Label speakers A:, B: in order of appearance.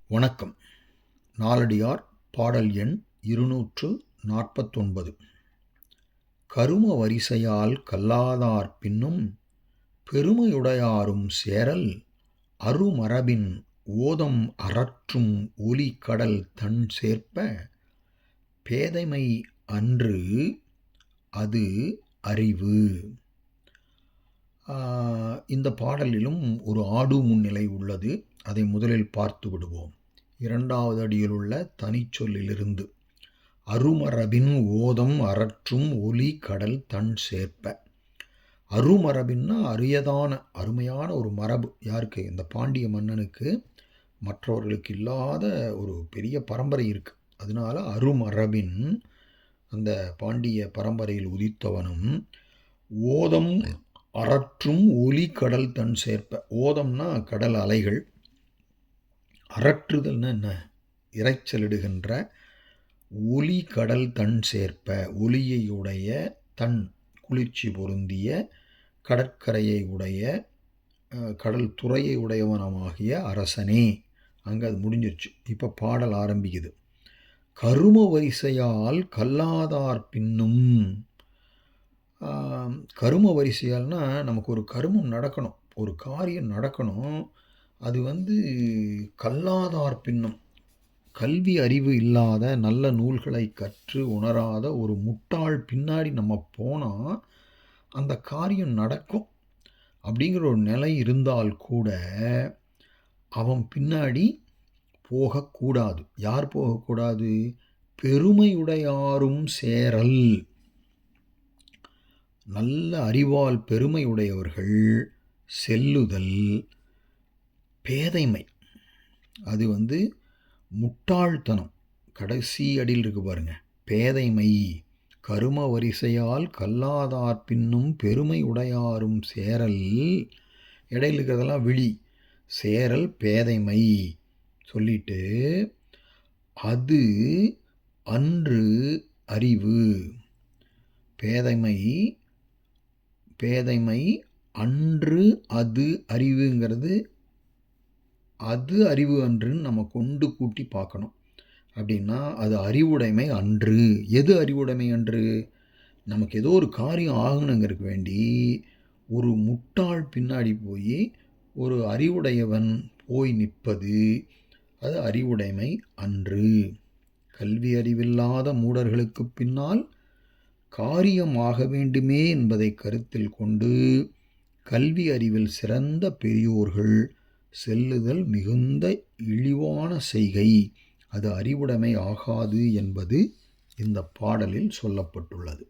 A: வணக்கம். நாலடியார் பாடல் எண் 249. கரும வரிசையால் கல்லாதார் பின்னும் பெருமையுடையாரும் சேரல் அருமரபின் ஓதம் அறற்றும் ஒலி கடல் தன் சேர்ப்ப பேதைமை அன்று அது அறிவு. இந்த பாடலிலும் ஒரு ஆடு முன்னிலை உள்ளது. அதை முதலில் பார்த்து விடுவோம். இரண்டாவது அடியில் உள்ள தனிச்சொல்லிலிருந்து அருமரபின் ஓதம் அறற்றும் ஒலி கடல் தன் சேர்ப்ப. அருமரபின்னா அரியதான அருமையான ஒரு மரபு. யாருக்கு? இந்த பாண்டிய மன்னனுக்கு மற்றவர்களுக்கு இல்லாத ஒரு பெரிய பரம்பரை இருக்குது. அதனால அருமரபின் அந்த பாண்டிய பரம்பரையில் உதித்தவனும் ஓதம் அறற்றும் ஒலி கடல் தன் சேர்ப்ப. ஓதம்னா கடல் அலைகள், அறற்றுதல்னா என்ன? இறைச்சலிடுகின்ற ஒலி கடல் தன் சேர்ப்ப. ஒலியை உடைய தன் குளிர்ச்சி பொருந்திய கடற்கரையை உடைய கடல் துறையை உடையவனமாகிய அரசனே. அங்கே அது முடிஞ்சிருச்சு. இப்போ பாடல் ஆரம்பிக்குது. கரும வரிசையால் கல்லாதார் பின்னும். கரும வரிசையால்னா நமக்கு ஒரு கருமம் நடக்கணும், ஒரு காரியம் நடக்கணும். அது கல்லாதார் பின்னும், கல்வி அறிவு இல்லாத நல்ல நூல்களை கற்று உணராத ஒரு முட்டாள் பின்னாடி நம்ம போனால் அந்த காரியம் நடக்கும் அப்படிங்கிற ஒரு நிலை இருந்தால் கூட அவன் பின்னாடி போகக்கூடாது. யார் போகக்கூடாது? பெருமையுடையாரும் சேரல். நல்ல அறிவால் பெருமையுடையவர்கள் செல்லுதல் பேதைமை. அது முட்டாள்தனம். கடைசி அடியில் இருக்கு பாருங்க, பேதைமை. கரும வரிசையால் கல்லாதார் பின்னும் பெருமை உடையாரும் சேரல். இடையில் இருக்கிறதெல்லாம் விழி. சேரல் பேதைமை சொல்லிட்டு அது அன்று அறிவு. பேதைமை அன்று அது அறிவுங்கிறது அது அறிவு அன்றுன்னு நம்ம கொண்டு கூட்டி பார்க்கணும். அப்படின்னா அது அறிவுடைமை அன்று. எது அறிவுடைமை அன்று? நமக்கு ஏதோ ஒரு காரியம் ஆகணுங்கிறதுக்கு வேண்டி ஒரு முட்டாள் பின்னாடி போய் ஒரு அறிவுடையவன் போய் நிற்பது அது அறிவுடைமை அன்று. கல்வி அறிவில்லாத மூடர்களுக்கு பின்னால் காரியம் ஆக வேண்டுமே என்பதை கருத்தில் கொண்டு கல்வி அறிவில் சிறந்த பெரியோர்கள் செல்லுதல் மிகுந்த இழிவான செய்கை. அது அறிவுடைமை ஆகாது என்பது இந்த பாடலில் சொல்லப்பட்டுள்ளது.